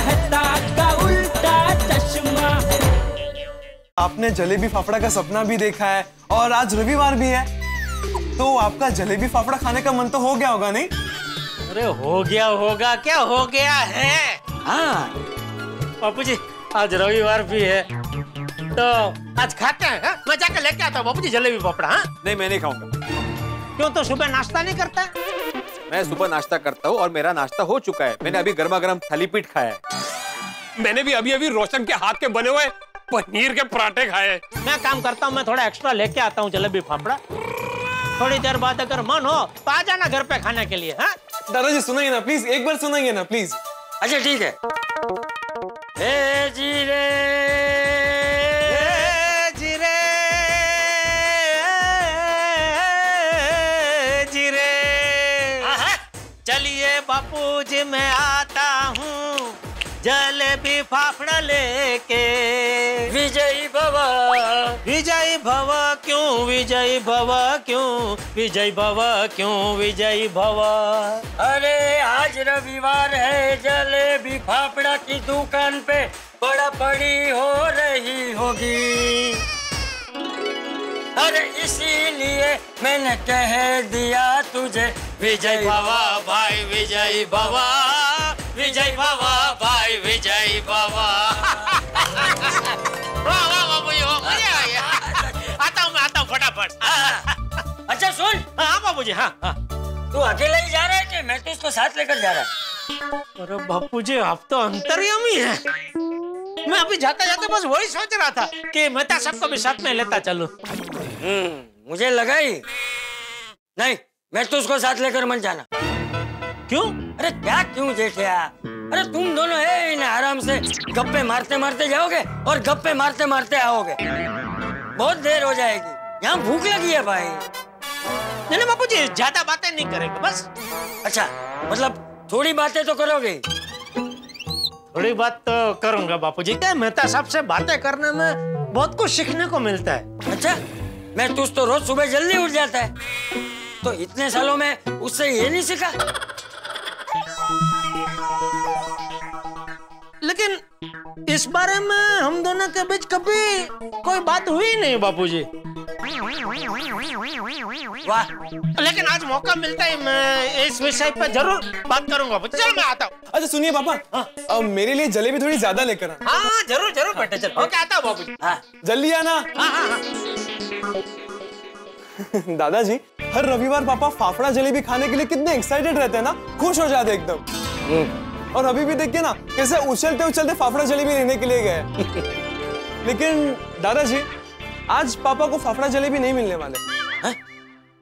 मेहता का उल्टा चश्मा। आपने जलेबी फाफड़ा का सपना भी देखा है और आज रविवार भी है, तो आपका जलेबी फाफड़ा खाने का मन तो हो गया होगा नहीं? अरे हो गया होगा क्या, हो गया है। हाँ बापूजी, आज रविवार भी है तो आज खाते हैं। हाँ? मैं जाकर लेके आता हूँ बापूजी जलेबी फाफड़ा। हाँ? नहीं, मैं नहीं खाऊंगा। क्यों, तो सुबह नाश्ता नहीं करता? मैं सुबह नाश्ता करता हूँ और मेरा नाश्ता हो चुका है। मैंने अभी गर्मा गर्म थाली पीठ खाया है। मैंने भी अभी अभी रोशन के हाथ के बने हुए पनीर के पराठे खाए। मैं काम करता हूँ, मैं थोड़ा एक्स्ट्रा लेके आता हूँ जलेबी फाफड़ा। थोड़ी देर बाद अगर मन हो तो आ जाना घर पे खाने के लिए। हाँ? दादाजी सुनाइए ना प्लीज, एक बार सुनाइए ना प्लीज। अच्छा ठीक है। ए जीरे जीरे जीरे, चलिए बापूजी मैं आता हूँ जलेबी फाफड़ा लेके। विजयी भव, विजयी भव क्यों, विजयी भव क्यों, विजयी भव क्यों, विजयी भव। अरे आज रविवार है, जलेबी फाफड़ा की दुकान पे बड़ा बड़ी हो रही होगी। अरे इसीलिए मैंने कह दिया तुझे विजय भवा भाई, विजय भवा, विजय भवा भाई, विजय भवा। वाह वाह बाबूजी, मजा आ गया। आता हूँ फटाफट। अच्छा सुन। हाँ बाबूजी। हाँ हाँ। तू अकेला ही जा रहा है कि मैं तो उसको साथ लेकर जा रहा है? अरे बापूजी आप तो अंतर्यामी है। मैं अभी जाते जाते बस वही सोच रहा था कि मेहता साहब को भी साथ में लेता चलूं। मुझे लगा ही नहीं, मैं तो उसको साथ लेकर मत जाना। क्यों? अरे क्या क्यों जेठिया? अरे तुम दोनों है ना आराम से गप्पे मारते मारते जाओगे और गप्पे मारते मारते आओगे। बहुत देर हो जाएगी, यहाँ भूख लगी है भाई। नहीं बापूजी, ज्यादा बातें नहीं करेंगे बस। अच्छा मतलब थोड़ी बातें तो करोगे? थोड़ी बात तो करूंगा बापूजी। क्या मेहता साहब से बातें करने में बहुत कुछ सीखने को मिलता है। अच्छा, मैं तुझ तो रोज सुबह जल्दी उठ जाता है, तो इतने सालों में उससे ये नहीं सीखा? लेकिन इस बारे में हम दोनों के बीच कभी कोई बात हुई नहीं बापूजी। वाह, लेकिन आज मौका मिलता है, मैं इस विषय पर जरूर बात करूंगा। चलो मैं आता हूँ। अच्छा सुनिए पापा, मेरे लिए जलेबी थोड़ी ज्यादा लेकर आना। हाँ जरूर जरूर बेटे, चलो ओके, आता हूँ बाबूजी। हाँ जल्दी आना। दादाजी हर रविवार पापा फाफड़ा जलेबी खाने के लिए कितने एक्साइटेड रहते हैं ना, खुश हो जाते एकदम। और अभी भी देखिए ना कैसे उछलते उछलते फाफड़ा जलेबी लेने के लिए गए। लेकिन दादाजी आज पापा को फाफड़ा जलेबी नहीं मिलने वाले। है?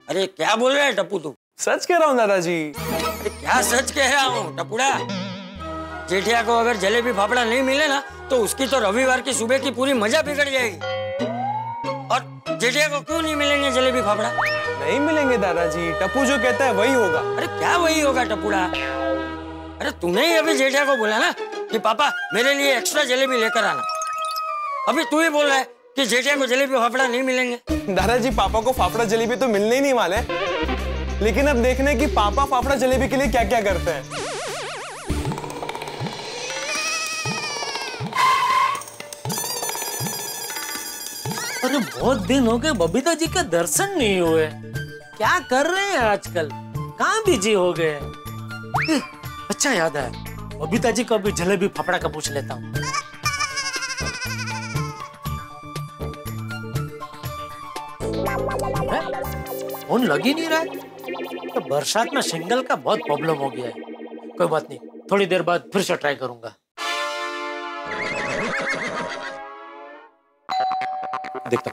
अरे क्या बोल रहे हैं टप्पू तू? सच कह रहा हूँ दादाजी। अरे क्या सच कह रहा हूँ टप्पूड़ा? जेठिया को अगर जलेबी फाफड़ा नहीं मिले ना तो उसकी तो रविवार की सुबह की पूरी मजा बिगड़ जाएगी। और जेठिया को क्यों नहीं मिलेंगे जलेबी फाफड़ा? नहीं मिलेंगे दादाजी, टप्पू जो कहता है वही होगा। अरे क्या वही होगा टप्पूड़ा? अरे तूने ही अभी जेठिया को बोला ना कि पापा मेरे लिए एक्स्ट्रा जलेबी लेकर आना। अभी तू ही बोल रहा है कि जेठिया को जलेबी फाफड़ा नहीं मिलेंगे। दादाजी पापा को फाफड़ा जलेबी तो मिलने ही नहीं वाले, लेकिन अब देखने कि पापा फाफड़ा जलेबी के लिए क्या क्या करते हैं। अरे बहुत दिन हो गए बबीता जी के दर्शन नहीं हुए। क्या कर रहे हैं आजकल, कहाँ बिजी हो गए? अच्छा याद है, बबीता जी को भी जलेबी फाफड़ा का पूछ लेता हूँ। फोन लग ही नहीं रहा है। तो बरसात में सिग्नल का बहुत प्रॉब्लम हो गया है। कोई बात नहीं, थोड़ी देर बाद फिर से ट्राई करूंगा। देखता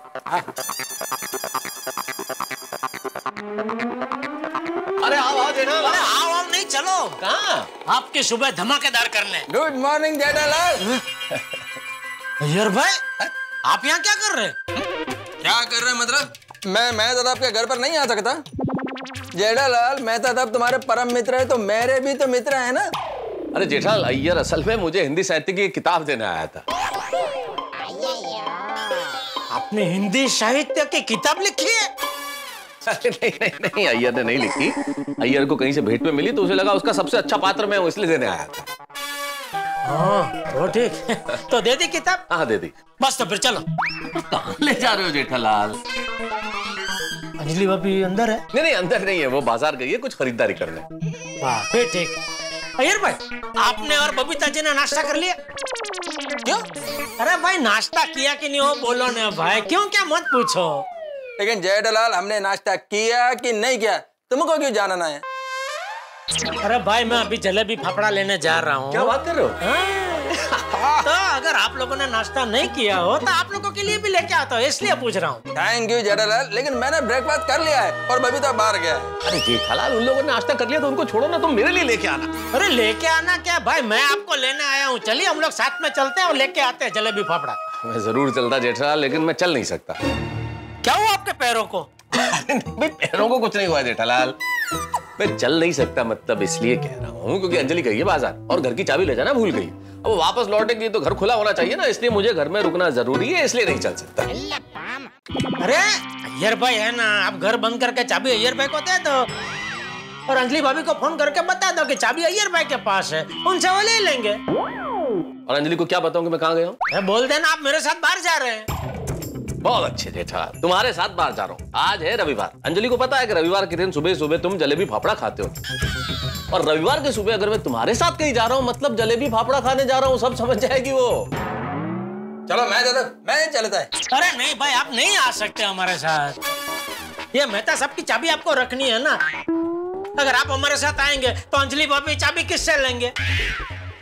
अरे आओ जेठा, अरे आओ नहीं, चलो। कहाँ? आपकी सुबह धमाकेदार करने। Good morning Jethalal. अय्यर भाई, आप यहाँ क्या कर रहे हैं? क्या कर रहे हैं मतलब? मैं तो आपके घर पर नहीं आ सकता। जेठालाल, मैं तो तुम्हारे परम मित्र है, तो मेरे भी तो मित्र है ना। अरे जेठालाल, अय्यर असल में मुझे हिंदी साहित्य की किताब देने आया था। आपने हिंदी साहित्य की किताब लिखी है? अरे नहीं नहीं नहीं, अय्यर ने नहीं लिखी। अय्यर को कहीं से भेंट में मिली तो उसे लगा उसका सबसे अच्छा पात्र मैं हूं, इसलिए देने आया था। हाँ वो ठीक। तो दे दी किताब? हाँ दे दी। बस तो फिर चलो। कहाँ ले जा रहे हो जेठालाल? अंजलि भाभी अंदर है? नहीं अंदर नहीं है, वो बाजार गई है कुछ खरीदारी करने। वाह फिर ठीक। अय्यर भाई, आपने और बबीता जी ने नाश्ता कर लिया? क्यों? अरे भाई नाश्ता किया कि नहीं हो बोलो ना भाई, क्यों क्या मत पूछो। लेकिन जेठालाल हमने नाश्ता किया कि नहीं किया तुमको क्यों जानना है? अरे भाई मैं अभी जलेबी फाफड़ा लेने जा रहा हूँ। क्या बात कर रहे हो? तो अगर आप लोगों ने नाश्ता नहीं किया हो तो आप लोगों के लिए भी लेके आता हूँ, इसलिए पूछ रहा हूँ। थैंक यू जेठालाल, लेकिन मैंने ब्रेकफास्ट कर लिया है और बबीता बाहर गया है। अरे जेठालाल उन लोगों ने नाश्ता कर लिया तो उनको छोड़ो ना, तुम मेरे लिए लेके आना। अरे लेके आना क्या भाई, मैं आपको लेने आया हूँ। चलिए हम लोग साथ में चलते हैं और लेके आते हैं जलेबी फाफड़ा। मैं जरूर चलता जेठालाल, लेकिन मैं चल नहीं सकता। क्या हुआ आपके पैरों को? भाई पैरों को कुछ नहीं हुआ जेठालाल, मैं चल नहीं सकता मतलब इसलिए कह रहा हूँ क्योंकि अंजलि गई है बाजार और घर की चाबी ले जाना भूल गई। अब वो वापस लौटेगी तो घर खुला होना चाहिए ना, इसलिए मुझे घर में रुकना जरूरी है, इसलिए नहीं चल सकता। अरे अय्यर भाई है ना, आप घर बंद करके चाबी अय्यर भाई को दे दो और अंजलि भाभी को फोन करके बता दो कि चाबी अय्यर भाई के पास है, उनसे वो ले लेंगे। और अंजलि को क्या बताऊं कि मैं कहाँ गया हूँ? बोल देना आप मेरे साथ बाहर जा रहे हैं। बहुत अच्छे जेठालाल, तुम्हारे साथ बाहर जा रहा हूँ। आज है रविवार, अंजलि को पता है कि रविवार के दिन सुबह सुबह तुम जलेबी फाफड़ा खाते हो, और रविवार के सुबह अगर मैं तुम्हारे साथ कहीं जा रहा हूँ मतलब जलेबी फाफड़ा खाने जा रहा हूँ, सब समझ जाएगी वो। चलो मैं चलता है। अरे नहीं भाई आप नहीं आ सकते हमारे साथ, ये मेहता साहब की चाबी आपको रखनी है ना। अगर आप हमारे साथ आएंगे तो अंजलि भाभी चाबी किससे लेंगे?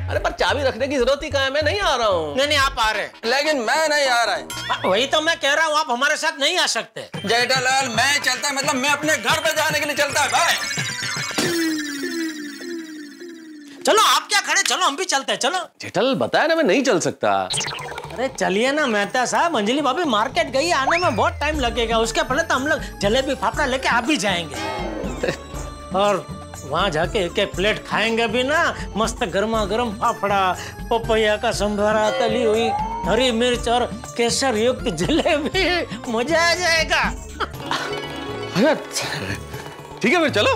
अरे पर चाबी रखने की जरूरत ही कहाँ है, मैं नहीं आ रहा हूँ। नहीं आप आ रहे हैं। लेकिन मैं नहीं आ रहा है। वही तो मैं कह रहा हूँ, आप हमारे साथ नहीं आ सकते। जेठालाल मैं चलता है मतलब मैं अपने घर पे जाने के लिए चलता है भाई। चलो आप क्या खड़े, चलो हम भी चलते हैं, चलो। जेठालाल बताया ना मैं नहीं चल सकता। अरे चलिए ना मेहता साहब, अंजलि भाभी मार्केट गई, आने में बहुत टाइम लगेगा, उसके पहले तो हम लोग जलेबी फाफड़ा लेके आ भी जाएंगे और वहाँ जाके एक एक प्लेट खाएंगे भी ना, मस्त गर्मा गर्म फाफड़ा, पपैया का संभारा, तली हुई हरी मिर्च और केसर युक्त जलेबी, मजा आ जाएगा। ठीक है फिर चलो।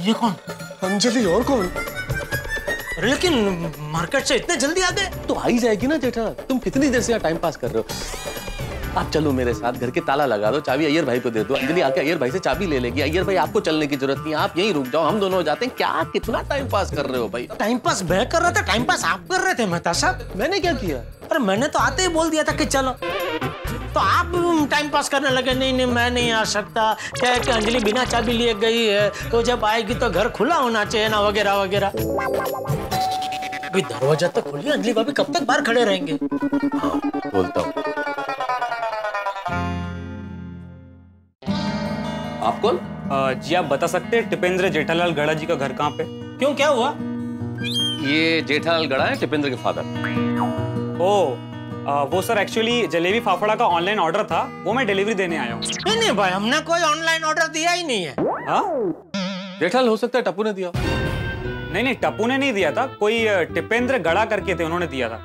ये कौन? अंजलि और कौन? लेकिन मार्केट से इतने जल्दी आ गए? तो आ ही जाएगी ना जेठालाल, तुम कितनी देर से यहाँ टाइम पास कर रहे हो। आप चलो मेरे साथ, घर के ताला लगा दो, चाबी अय्यर भाई को दे दो, अंजलि आके अय्यर भाई से चाबी ले लेगी। अय्यर भाई आपको चलने की जरूरत नहीं, आप यहीं रुक जाओ, हम दोनों जाते हैं। क्या कितना टाइम पास कर रहे हो भाई? टाइम पास मैं कर रहा था, टाइम पास आप कर रहे थे मेहता साहब। मैंने क्या किया? अरे मैंने तो आते ही बोल दिया था कि चलो, तो आप टाइम पास करने लगे। नहीं मैं नहीं आ सकता, क्या है कि अंजलि बिना चाबी लिए गई है, तो जब आएगी तो घर खुला होना चाहिए ना, वगैरह वगैरह। अभी दरवाजा तो खोलिए, अंजलि भाभी कब तक बाहर खड़े रहेंगे? हाँ बोलता हूँ। आप कौन? जी आप बता सकते हैं टिपेंद्र जेठालाल गड़ा जी का घर कहाँ पे? क्यों क्या हुआ? ये जेठालाल गड़ा है, टिपेंद्र के फादर। वो सर एक्चुअली जलेबी फाफड़ा का ऑनलाइन ऑर्डर था, वो मैं डिलीवरी देने आया हूँ। नहीं भाई हमने कोई ऑनलाइन ऑर्डर दिया ही नहीं है। हाँ? जेठालाल हो सकता है टप्पू ने दिया। नहीं टप्पू ने नहीं दिया था, कोई टिपेंद्र गड़ा करके थे, उन्होंने दिया था।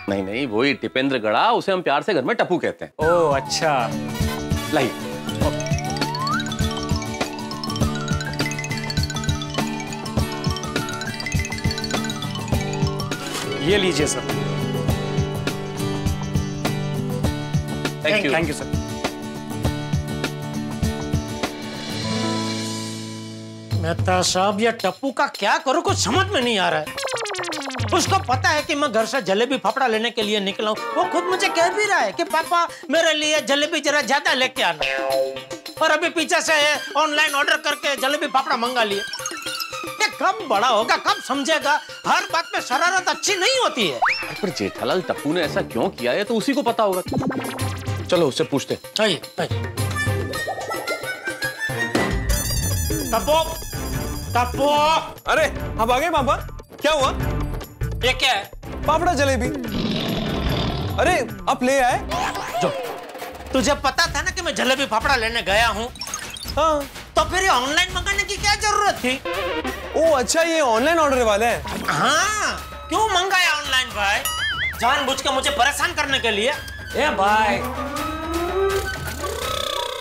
नहीं वही टिपेंद्र गड़ा, उसे हम प्यार से घर में टप्पू कहते हैं। ओह अच्छा। लाइए। ये लीजिए sir. Thank you sir. Mehta साहब ये टप्पू का क्या करूं, कुछ समझ में नहीं आ रहा है। उसको पता है कि मैं घर से जलेबी फाफड़ा लेने के लिए निकला हूँ, वो खुद मुझे कह भी रहा है कि पापा मेरे लिए जलेबी जरा ज्यादा लेके आना, और अभी पीछे से ऑनलाइन ऑर्डर करके जलेबी फाफड़ा मंगा लिए। ये कब बड़ा होगा, कब समझेगा? हर बात में शरारत अच्छी नहीं होती है। पर जेठालाल टप्पू ने ऐसा क्यों किया है तो उसी को पता होगा। चलो उससे पूछते। टप्पू। अरे आप आ गए पापा, क्या हुआ? ये क्या है? फाफड़ा जलेबी। अरे आप ले आए? जो तुझे पता था ना कि मैं जलेबी फाफड़ा लेने गया हूँ, हाँ तो फिर ये ऑनलाइन मंगाने की क्या जरूरत थी? ओ अच्छा, ये ऑनलाइन ऑर्डर वाला है। हाँ क्यों मंगाया ऑनलाइन भाई? जानबूझ के मुझे परेशान करने के लिए? ए भाई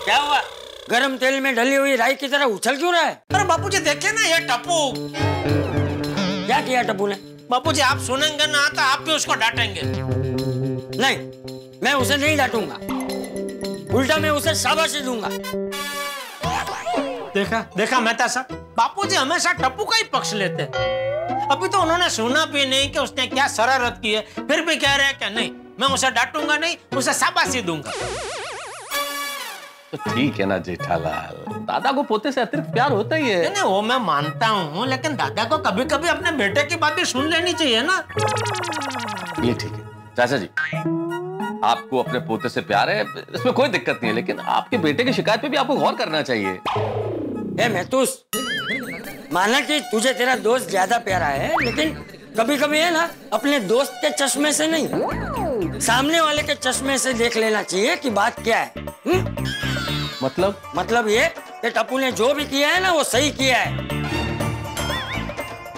क्या हुआ? गरम तेल में ढली हुई राई की तरह उछल क्यों रहा है? अरे बापूजी देखिए ना, ये टप्पू क्या किया टप्पू ने? बापूजी आप सुनेंगे ना तो आप भी उसको डांटेंगे। नहीं, मैं उसे नहीं डांटूंगा, उल्टा मैं उसे शाबाशी दूंगा। देखा देखा मेहता साहब, बापूजी हमेशा टप्पू का ही पक्ष लेते हैं। अभी तो उन्होंने सुना भी नहीं कि उसने क्या शरारत की है, फिर भी कह रहे हैं कि नहीं मैं उसे डांटूंगा नहीं, उसे शाबाशी दूंगा। तो ठीक है ना जेठालाल, दादा को पोते से अतिरिक्त प्यार होता ही है। नहीं वो मैं मानता हूँ, लेकिन दादा को कभी कभी अपने बेटे की बात भी सुन लेनी चाहिए ना। ये ठीक है चाचा जी, आपको अपने पोते से प्यार है, इसमें कोई दिक्कत नहीं है, लेकिन आपके बेटे की शिकायत पे भी आपको गौर करना चाहिए। महतूस, माना कि तुझे तेरा दोस्त ज्यादा प्यारा है, लेकिन कभी कभी है ना अपने दोस्त के चश्मे से नहीं, सामने वाले के चश्मे से देख लेना चाहिए कि बात क्या है। मतलब ये कि टप्पू ने जो भी किया है ना वो सही किया है,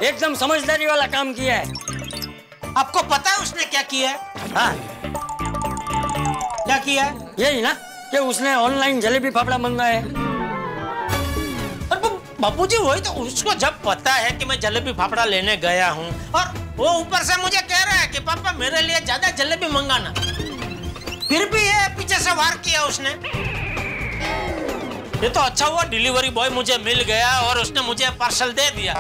एकदम समझदारी वाला काम किया है। आपको पता है उसने क्या किया है? हाँ, क्या किया है? यही ना कि उसने ऑनलाइन जलेबी फाफड़ा मंगाया है। बापूजी वही तो, उसको जब पता है कि मैं जलेबी फाफड़ा लेने गया हूँ और वो ऊपर से मुझे कह रहा है कि पापा मेरे लिए ज्यादा जलेबी मंगाना, फिर भी ये पीछे से वार किया उसने। ये तो अच्छा हुआ डिलीवरी बॉय मुझे मिल गया और उसने मुझे पार्सल दे दिया,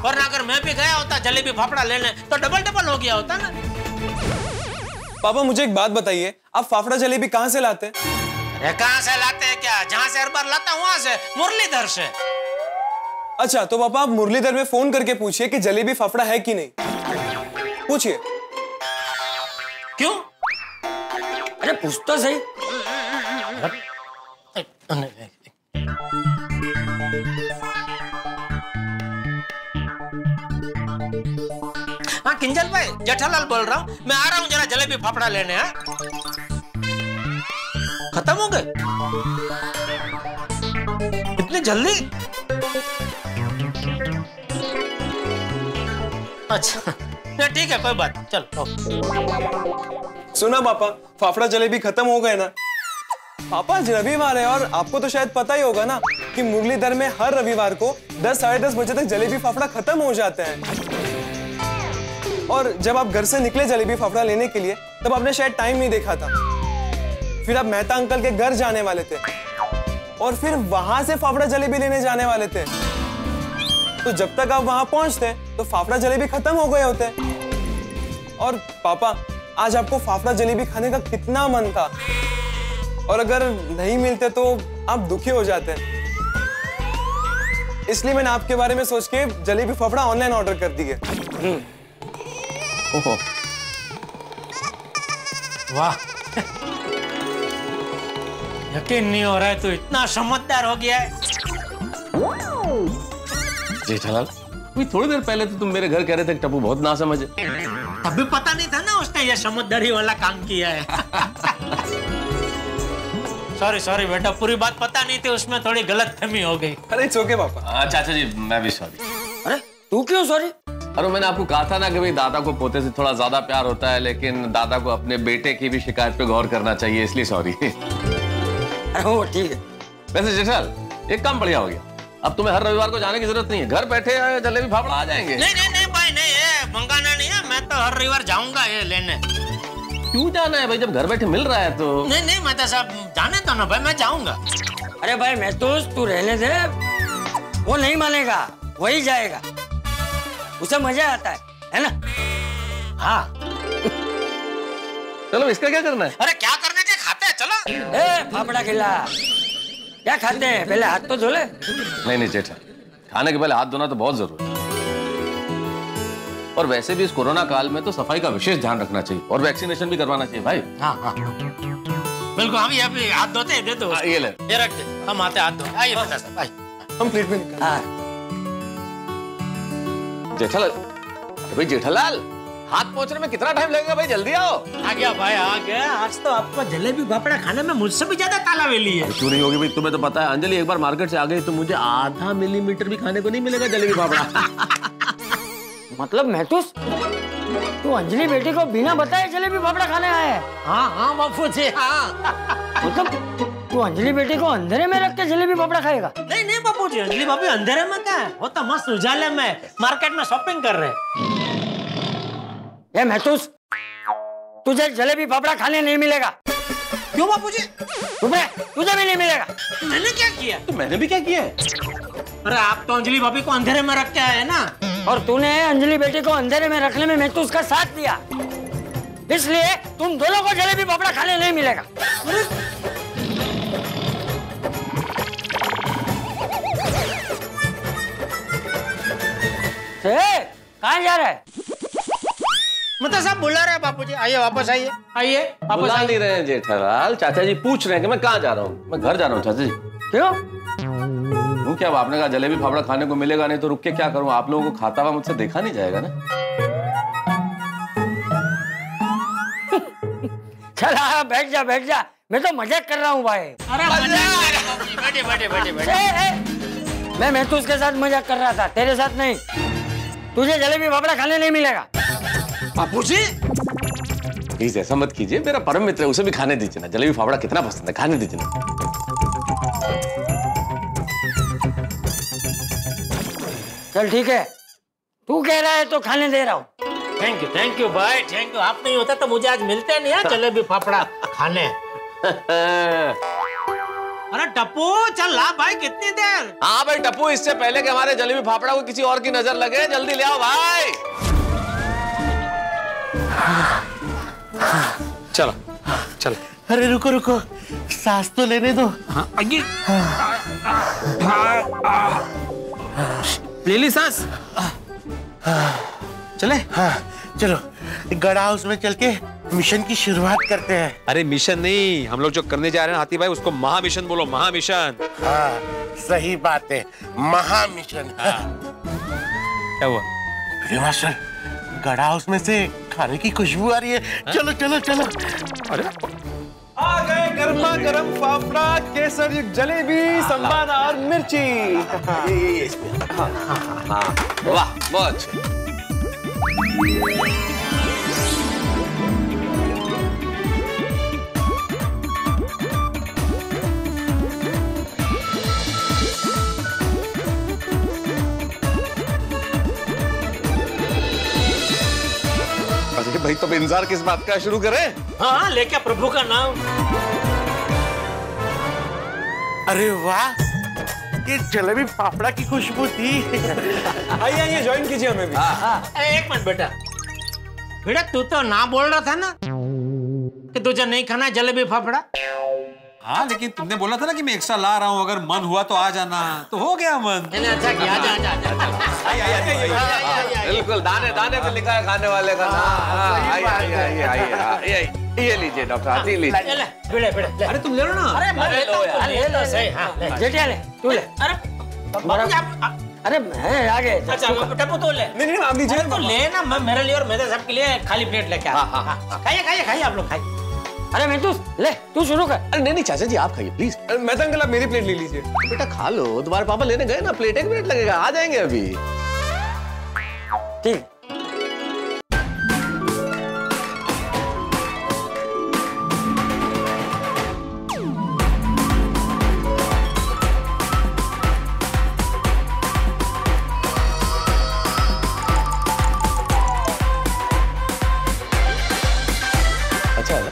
वरना अगर मैं भी गया होता जलेबी फाफड़ा लेने तो डबल हो गया होता ना। पापा मुझे एक बात बताइए, आप फाफड़ा जलेबी कहाँ से लाते हैं? अरे कहाँ से लाते हैं क्या, जहाँ से हर बार लाता हूँ वहां से, मुरलीधर से। अच्छा तो पापा आप मुरलीधर में फोन करके पूछिए कि जलेबी फाफड़ा है कि नहीं, पूछिए। क्यों? अरे पूछ तो सही। हाँ किंजल भाई, जेठालाल बोल रहा हूँ, मैं आ रहा हूँ जरा जलेबी फाफड़ा लेने। हाँ खत्म हो गए इतनी जल्दी? अच्छा ठीक है कोई बात, चलो। सुना पापा, फाफड़ा जलेबी खत्म हो गए ना। पापा आज रविवार है और आपको तो शायद पता ही होगा ना कि मुरलीधर में हर रविवार को 10 साढ़े 10 बजे तक जलेबी फाफड़ा खत्म हो जाते हैं। और जब आप घर से निकले जलेबी फाफड़ा लेने के लिए, तब आपने शायद टाइम नहीं देखा था, फिर आप मेहता अंकल के घर जाने वाले थे और फिर वहां से फाफड़ा जलेबी लेने जाने वाले थे। तो जब तक आप वहां पहुंचते तो फाफड़ा जलेबी खत्म हो गए होते। और पापा आज आपको फाफड़ा जलेबी खाने का कितना मन था, और अगर नहीं मिलते तो आप दुखी हो जाते। इसलिए मैंने आपके बारे में सोच के जलेबी फाफड़ा ऑनलाइन ऑर्डर कर दिए। ओहो वाह, यकीन नहीं हो रहा है तू इतना समझदार हो गया है। जेठालाल, अभी थोड़ी देर पहले तो तुम मेरे घर कह रहे थे कि टप्पू बहुत नासमझ है। अभी पता नहीं था ना उसने ये समझदारी वाला काम किया है। सॉरी बेटा, पूरी बात पता नहीं थी, उसमें थोड़ी गलतफहमी हो गई। अरे इट्स ओके पापा। चाचा जी मैं भी सॉरी। अरे तू क्यों सॉरी? अरे मैंने आपको कहा था ना कि भाई दादा को पोते से थोड़ा ज्यादा प्यार होता है, लेकिन दादा को अपने बेटे की भी शिकायत पे गौर करना चाहिए, इसलिए सॉरी। वो ठीक है। वैसे जेठाल एक काम बढ़िया हो गया, अब तुम्हें हर रविवार को जाने की जरूरत नहीं है, घर बैठे जलेबी फाफड़ा आ जाएंगे। नहीं भाई नहीं, ये मंगाना नहीं है, मैं तो हर रविवार जाऊंगा ये लेने। क्यों जाना है भाई, जब घर बैठे मिल रहा है तो? नहीं मैं तो सब जाने दो ना भाई, मैं जाऊंगा। अरे भाई मैं तो तू रहने दे, वो नहीं मानेगा, वही जाएगा, उसे मजा आता है ना? हाँ चलो इसका क्या करना है? अरे क्या करने के, खाते हैं चलो। ए फाफड़ा खिला, क्या खाते हैं, पहले हाथ तो धो ले। नहीं जेठा, खाने के पहले हाथ धोना तो बहुत जरूरी है, और वैसे भी इस कोरोना काल में तो सफाई का विशेष ध्यान रखना चाहिए, और वैक्सीनेशन भी करवाना चाहिए भाई। हाँ बिल्कुल, हम ये भी हाथ धोते हैं, दे दो ये ले, ये रख दे, हम आते हाथ धो। आइए बेटा साहब, आइए हम प्लेट में निकाल। हाँ जेठालाल, भाई जेठालाल हाथ पहुंचने में कितना टाइम लगेगा भाई, जल्दी आओ। आ गया भाई आ गया, आज तो आपको जलेबी फाफड़ा खाने में मुझसे भी ज्यादा तालावेली है। क्यों नहीं होगी भाई, तुम्हें तो पता है अंजलि एक बार मार्केट से आ गई तो मुझे आधा मिलीमीटर भी खाने को नहीं मिलेगा जलेबी फाफड़ा। मतलब महतूस, तू अंजलि बेटी को बिना बताए जलेबी फाफड़ा खाने आया है? हाँ बापू जी, हाँ। मतलब तू अंजलि बेटी को अंधेरे में रख के जलेबी फाफड़ा खाएगा? नहीं नहीं नहीं बापू जी, अंजलि भाभी अंधेरे में क्या है, वो तो मस्त उजाले में मार्केट में शॉपिंग कर रहे हैं। ये महतूस, तुझे जलेबी फाफड़ा खाने नहीं मिलेगा। क्यों बापू जी? तुम्हें तुझे भी नहीं मिलेगा। मैंने क्या किया? तो मैंने भी क्या किया है? अरे आप तो अंजलि भाभी को अंधेरे में रख के आए ना, और तूने अंजलि बेटी को अंधेरे में रखने में महतूस का साथ दिया, इसलिए तुम दोनों को जलेबी फाफड़ा खाने नहीं मिलेगा। कहाँ जा रहा है? मतलब सब बुला रहे हैं बापू जी, आइए वापस आइए, आइए वापस बुला आइए। नहीं रहे हैं जेठालाल, चाचा जी पूछ रहे हैं कि मैं कहाँ जा रहा हूँ। मैं घर जा रहा हूँ चाचा जी। क्यों? हूँ क्या, आपने कहा जलेबी फाफड़ा खाने को मिलेगा, नहीं तो रुक के क्या करूँ, आप लोगों को खाता हुआ मुझसे देखा नहीं जाएगा ना। चला बैठ जा बैठ जा, मैं तो मजाक कर रहा हूँ भाई। अरे बैठे बैठे बैठे बैठे। मैं महतूस के साथ मजाक कर रहा था, तेरे साथ नहीं। तुझे जलेबी फाफड़ा खाने नहीं मिलेगा। बापू जी प्लीज ऐसा मत कीजिए, मेरा परम मित्र है, उसे भी खाने दीजिए ना। जलेबी फाफड़ा कितना पसंद है, खाने दीजिए ना। चल ठीक है, तू कह रहा है तो खाने दे रहा हूँ। थैंक यू भाई, थैंक यू। आप नहीं होता तो मुझे आज मिलते नहीं है जलेबी फाफड़ा खाने। अरे टप्पू चल ला भाई, कितनी देर? हाँ भाई टप्पू, इससे पहले कि हमारे जलेबी फाफड़ा को किसी और की नजर लगे, जल्दी ले आओ भाई। चलो चलो। अरे रुको रुको, सांस तो लेने दो। ले ली सांस। चले? हाँ चलो, गढ़ हाउस में चल के मिशन की शुरुआत करते हैं। अरे मिशन नहीं, हम लोग जो करने जा रहे हैं हाथी भाई, उसको महा मिशन बोलो, महा मिशन। हाँ सही बात है, महा मिशन। हाँ। क्या हुआ? अरे मास्टर, गढ़ हाउस में से खाने की खुशबू आ रही है। चलो चलो चलो। अरे आ गए गर्मा गर्म फाफड़ा, केसर युक्त जलेबी, संभारा और मिर्ची। वाह बहुत अच्छे। अरे भाई तो इंतजार किस बात का, शुरू करें? हाँ लेके प्रभु का नाम। अरे वाह, ये जलेबी फाफड़ा की खुशबू थी। आइए आइए ज्वाइन कीजिए हमें भी। अरे एक मिनट बेटा, बेटा तू तो ना बोल रहा था ना कि तुझे नहीं खाना है जलेबी फाफड़ा? हाँ लेकिन तुमने बोला था ना कि मैं एक्स्ट्रा ला रहा हूँ, अगर मन हुआ तो आ जाना, तो हो गया मन। अच्छा किया, आजा। बिल्कुल, दाने दाने पे लिखा है खाने वाले का नाम। ये लीजिए डॉक्टर, आती लीजिए। बेड़े बेड़े। अरे तुम ले लो ना। अरे मैं लेता हूँ, ले लो सही। हाँ ले। जेठिया ले, तू ले। अरे बाबूजी आप, अरे मैं आगे। अच्छा टप्पू तो ले। नहीं नहीं आप लीजिए। तो ले ना, मैं मेरे लिए और मेरे सबके लिए खाली प्लेट लेके आ। खाइए खाइए खाइए, आप लोग खाइए। अरे मैं ले, तू शुरू कर। अरे नहीं नहीं चाचा जी आप खाइए प्लीज। मैं तो अंकल आप मेरी प्लेट ले लीजिए। बेटा खा लो, तुम्हारे पापा लेने गए ना, प्लेट 1 मिनट लगेगा, आ जाएंगे अभी। ठीक। अच्छा है ना?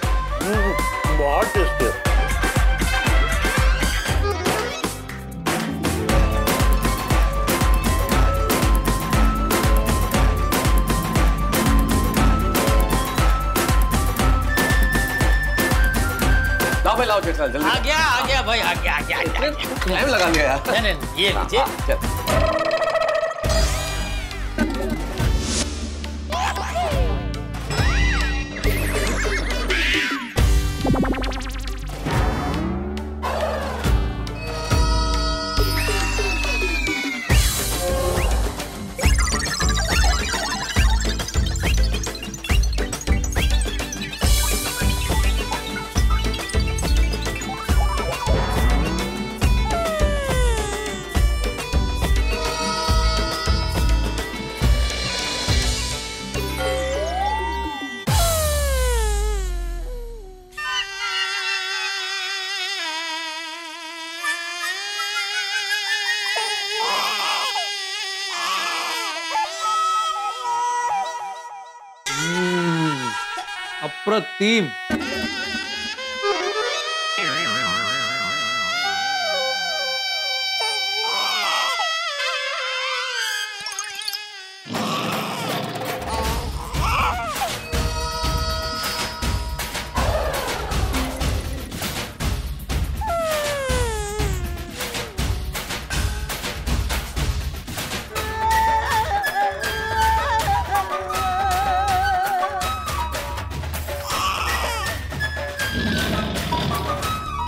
बहुत टेस्टी है। लाओ भाई लाओ जेठा जल्दी। आ गया भाई, आ गया। टाइम लगा लिया यार। नहीं ये लीजिए। अप्रतिम।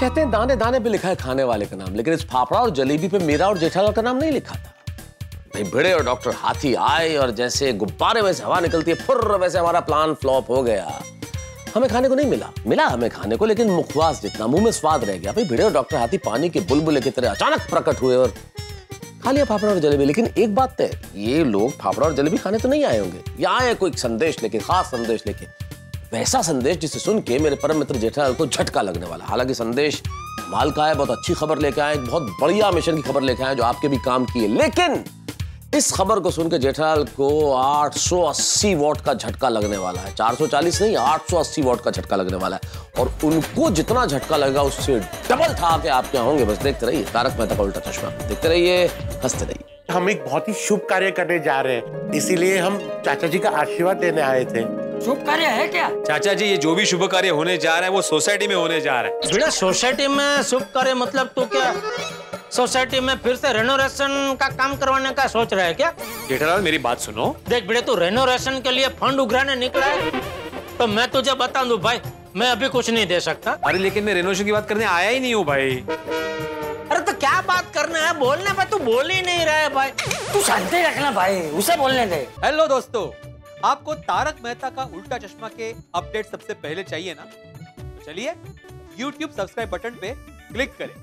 कहते हैं दाने दाने पे लिखा है खाने वाले का नाम, लेकिन इस फाफड़ा और जलेबी पे मेरा और जेठालाल का नाम नहीं लिखा था। भाई भिड़े और डॉक्टर हाथी आए और जैसे गुब्बारे में से हवा निकलती है फुर्र, वैसे हमारा प्लान फ्लॉप हो गया। हमें खाने को नहीं मिला हमें खाने को, लेकिन मुखवास जितना, मुंह में स्वाद रह गया। भाई भिड़े और डॉक्टर हाथी पानी के बुलबुले की तरह अचानक प्रकट हुए और खा लिया फाफड़ा और जलेबी। लेकिन एक बात तय, ये लोग फाफड़ा और जलेबी खाने तो नहीं आए होंगे, या आए कोई संदेश लेके, खास संदेश लेके, वैसा संदेश जिसे सुन के मेरे परम मित्र जेठालाल को झटका लगने वाला। हालांकि संदेश माल का है, बहुत अच्छी खबर लेके आए, बहुत बढ़िया मिशन की खबर लेके आए जो आपके भी काम की है। लेकिन इस खबर को सुन के जेठालाल को 880 वॉट का झटका लगने वाला है। 440 नहीं, 880 वॉट का झटका लगने वाला है। और उनको जितना झटका लगेगा उससे डबल था के आप क्या होंगे। बस देखते रहिए तारक मेहता का उल्टा चश्मा, देखते रहिए, हंसते रहिए। हम एक बहुत ही शुभ कार्य करने जा रहे हैं, इसीलिए हम चाचा जी का आशीर्वाद देने आए थे। शुभ कार्य है क्या? चाचा जी, ये जो भी शुभ कार्य होने जा रहा है वो सोसाइटी में होने जा रहा है। बेटा सोसाइटी में शुभ कार्य मतलब तो क्या सोसाइटी में फिर से रेनोवेशन का काम करवाने का सोच रहा है क्या? जेठालाल मेरी बात सुनो। देख बेटे, तू रेनोवेशन के लिए फंड उघराने निकला है तो मैं तुझे बता दूं भाई, मैं अभी कुछ नहीं दे सकता। अरे लेकिन मैं रेनोवेशन की बात करने आया ही नहीं हूँ भाई। अरे तो क्या बात करना है, बोलने पे तू बोल ही नहीं रहा है भाई। तू शांति रखना भाई, उसे बोलने दे। हेलो दोस्तों, आपको तारक मेहता का उल्टा चश्मा के अपडेट सबसे पहले चाहिए ना? तो चलिए YouTube सब्सक्राइब बटन पे क्लिक करें।